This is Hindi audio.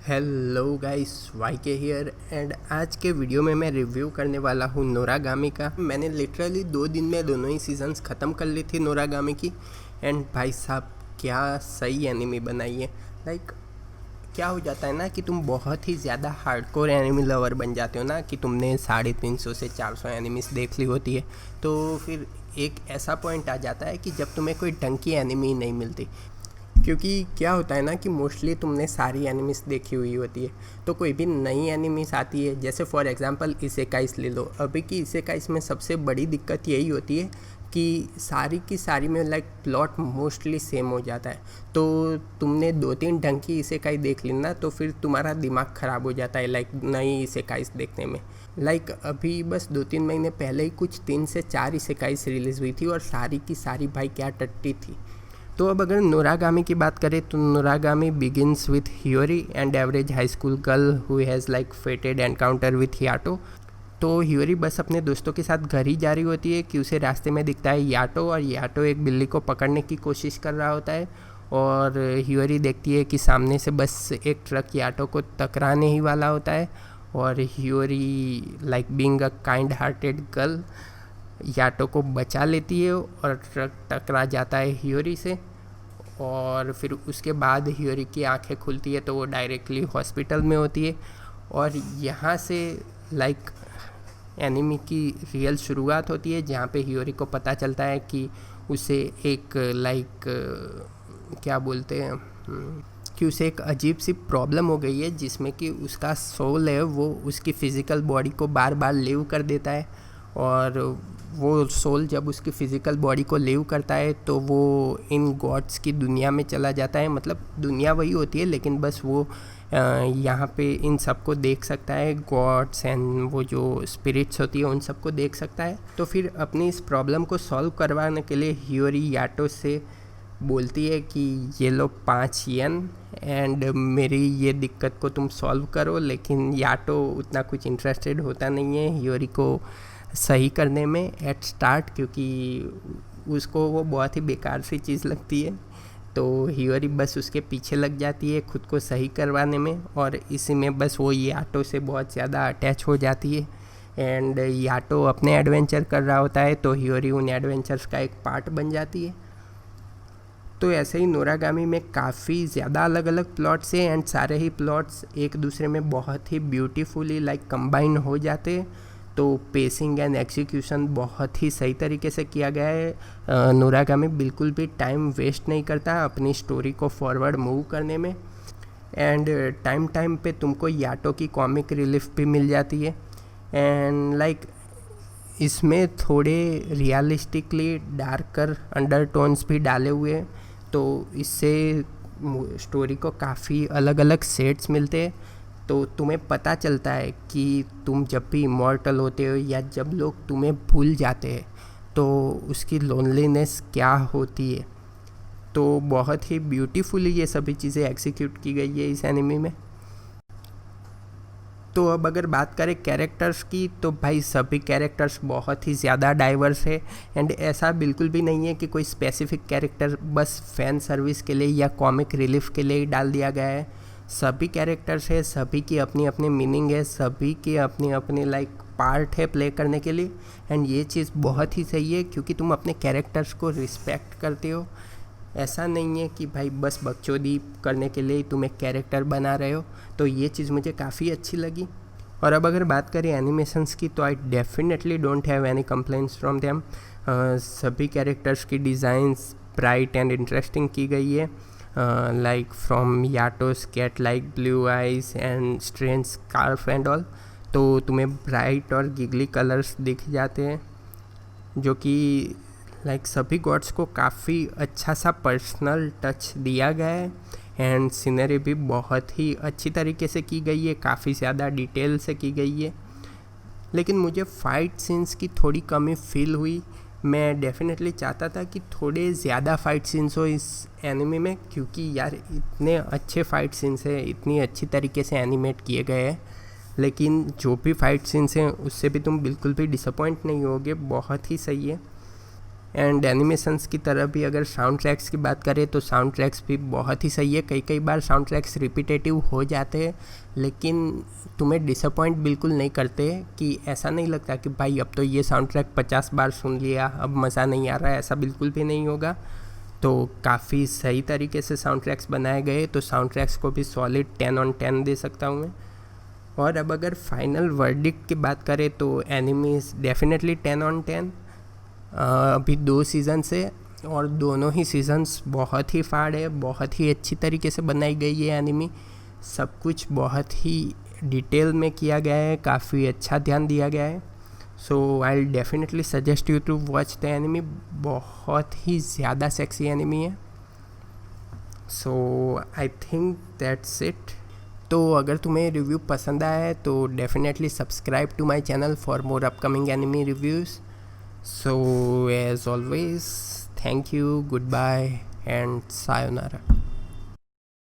हेलो गाइस, वाई के हियर एंड आज के वीडियो में मैं रिव्यू करने वाला हूँ नोरागामी का। मैंने लिटरली 2 दिन में दोनों ही सीजन्स ख़त्म कर ली थी नोरागामी की। एंड भाई साहब क्या सही एनिमी बनाई है। लाइक क्या हो जाता है ना कि तुम बहुत ही ज़्यादा हार्डकोर एनिमी लवर बन जाते हो ना कि तुमने 350 से 400 एनिमीज देख ली होती है। तो फिर एक ऐसा पॉइंट आ जाता है कि जब तुम्हें कोई ढंग की एनिमी नहीं मिलती, क्योंकि क्या होता है ना कि मोस्टली तुमने सारी एनिमीज देखी हुई होती है। तो कोई भी नई एनिमीज आती है, जैसे फॉर एग्जांपल इसेकाइस ले लो। अभी की इसेकाइस में सबसे बड़ी दिक्कत यही होती है कि सारी की सारी में लाइक प्लॉट मोस्टली सेम हो जाता है। तो तुमने 2-3 ढंग की इसेकाई देख ली ना तो फिर तुम्हारा दिमाग ख़राब हो जाता है लाइक नई इसेकाइस देखने में। लाइक अभी बस 2-3 महीने पहले ही कुछ 3 से 4 इसेकाइस रिलीज़ हुई थी और सारी की सारी भाई क्या टट्टी थी। तो अब अगर नोरागामी की बात करें तो Noragami begins with Hiyori and average high school girl who has like fated encounter with Yato. तो हियोरी बस अपने दोस्तों के साथ घर ही जा रही होती है कि उसे रास्ते में दिखता है याटो, और याटो एक बिल्ली को पकड़ने की कोशिश कर रहा होता है। और हियोरी देखती है कि सामने से बस एक ट्रक याटो को टकराने ही वाला होता है। और Hiyori like being a kind hearted girl Yato को बचा लेती है और ट्रक टकरा जाता है हियोरी से। और फिर उसके बाद हियोरी की आंखें खुलती है तो वो डायरेक्टली हॉस्पिटल में होती है। और यहाँ से लाइक एनिमी की रियल शुरुआत होती है, जहाँ पे हियोरी को पता चलता है कि उसे एक लाइक क्या बोलते हैं कि उसे एक अजीब सी प्रॉब्लम हो गई है, जिसमें कि उसका सोल है वो उसकी फ़िज़िकल बॉडी को बार बार लीव कर देता है। और वो सोल जब उसकी फ़िज़िकल बॉडी को लीव करता है तो वो इन गॉड्स की दुनिया में चला जाता है। मतलब दुनिया वही होती है लेकिन बस वो यहाँ पे इन सबको देख सकता है, गॉड्स एंड वो जो स्पिरिट्स होती है उन सबको देख सकता है। तो फिर अपनी इस प्रॉब्लम को सॉल्व करवाने के लिए हियोरी याटो से बोलती है कि ये लो 5 येन एंड मेरी ये दिक्कत को तुम सॉल्व करो। लेकिन याटो उतना कुछ इंटरेस्टेड होता नहीं है हियोरी को सही करने में एट स्टार्ट, क्योंकि उसको वो बहुत ही बेकार सी चीज़ लगती है। तो हियोरी बस उसके पीछे लग जाती है खुद को सही करवाने में, और इसी में बस वो याटो से बहुत ज़्यादा अटैच हो जाती है। एंड याटो अपने एडवेंचर कर रहा होता है तो हियोरी उन एडवेंचर्स का एक पार्ट बन जाती है। तो ऐसे ही नोरागामी में काफ़ी ज़्यादा अलग अलग प्लॉट्स हैं एंड सारे ही प्लॉट्स एक दूसरे में बहुत ही ब्यूटीफुली लाइक कंबाइन हो जाते हैं। तो पेसिंग एंड एग्जीक्यूशन बहुत ही सही तरीके से किया गया है। नोरागामी बिल्कुल भी टाइम वेस्ट नहीं करता अपनी स्टोरी को फॉरवर्ड मूव करने में। एंड टाइम टाइम पे तुमको याटो की कॉमिक रिलीफ भी मिल जाती है। एंड लाइक इसमें थोड़े रियलिस्टिकली डार्कर अंडरटोन्स भी डाले हुए हैं, तो इससे स्टोरी को काफ़ी अलग अलग शेड्स मिलते हैं। तो तुम्हें पता चलता है कि तुम जब भी इमॉर्टल होते हो या जब लोग तुम्हें भूल जाते हैं तो उसकी लोनलीनेस क्या होती है। तो बहुत ही ब्यूटीफुली ये सभी चीज़ें एग्जीक्यूट की गई है इस एनिमी में। तो अब अगर बात करें कैरेक्टर्स की तो भाई सभी कैरेक्टर्स बहुत ही ज़्यादा डाइवर्स है। एंड ऐसा बिल्कुल भी नहीं है कि कोई स्पेसिफिक कैरेक्टर बस फैन सर्विस के लिए या कॉमिक रिलीफ के लिए ही डाल दिया गया है। सभी कैरेक्टर्स है, सभी की अपनी अपनी मीनिंग है, सभी की अपनी अपनी लाइक पार्ट है प्ले करने के लिए। एंड ये चीज़ बहुत ही सही है क्योंकि तुम अपने कैरेक्टर्स को रिस्पेक्ट करते हो। ऐसा नहीं है कि भाई बस बकचोदी करने के लिए तुम एक कैरेक्टर बना रहे हो। तो ये चीज़ मुझे काफ़ी अच्छी लगी। और अब अगर बात करें एनिमेशंस की तो I definitely don't have any complaints from them. सभी कैरेक्टर्स की डिज़ाइंस ब्राइट एंड इंटरेस्टिंग की गई है। Like from Yato's cat like blue eyes and strange scarf and all. तो तुम्हें ब्राइट और गिगली कलर्स दिख जाते हैं जो कि लाइक सभी गॉड्स को काफ़ी अच्छा सा पर्सनल टच दिया गया है। एंड सीनरी भी बहुत ही अच्छी तरीके से की गई है, काफ़ी ज़्यादा डिटेल से की गई है। लेकिन मुझे फ़ाइट सीन्स की थोड़ी कमी फील हुई। मैं डेफिनेटली चाहता था कि थोड़े ज़्यादा फ़ाइट सीन्स हो इस एनिमे में, क्योंकि यार इतने अच्छे फ़ाइट सीन्स हैं, इतनी अच्छी तरीके से एनिमेट किए गए हैं। लेकिन जो भी फ़ाइट सीन्स हैं उससे भी तुम बिल्कुल भी डिसअपॉइंट नहीं होगे, बहुत ही सही है। एंड एनिमेशंस की तरह भी अगर साउंड ट्रैक्स की बात करें तो साउंड ट्रैक्स भी बहुत ही सही है। कई बार साउंड ट्रैक्स रिपीटेटिव हो जाते हैं लेकिन तुम्हें डिसअपॉइंट बिल्कुल नहीं करते, कि ऐसा नहीं लगता कि भाई अब तो ये साउंड ट्रैक 50 बार सुन लिया अब मज़ा नहीं आ रहा है, ऐसा बिल्कुल भी नहीं होगा। तो काफ़ी सही तरीके से साउंड ट्रैक्स बनाए गए, तो साउंड ट्रैक्स को भी सॉलिड 10/10 दे सकता हूँ मैं। और अब अगर फाइनल वर्डिक्ट की बात करें तो एनिमी इज़ डेफिनेटली 10/10। अभी 2 सीज़न से और दोनों ही सीजन्स बहुत ही फाड़ है, बहुत ही अच्छी तरीके से बनाई गई है एनिमी। सब कुछ बहुत ही डिटेल में किया गया है, काफ़ी अच्छा ध्यान दिया गया है। So I will definitely suggest you to watch the anime. बहुत ही ज़्यादा सेक्सी एनिमी है। So I think that's it. तो अगर तुम्हें रिव्यू पसंद आया है तो definitely subscribe to my channel for more upcoming anime reviews. So as always, thank you, goodbye and sayonara.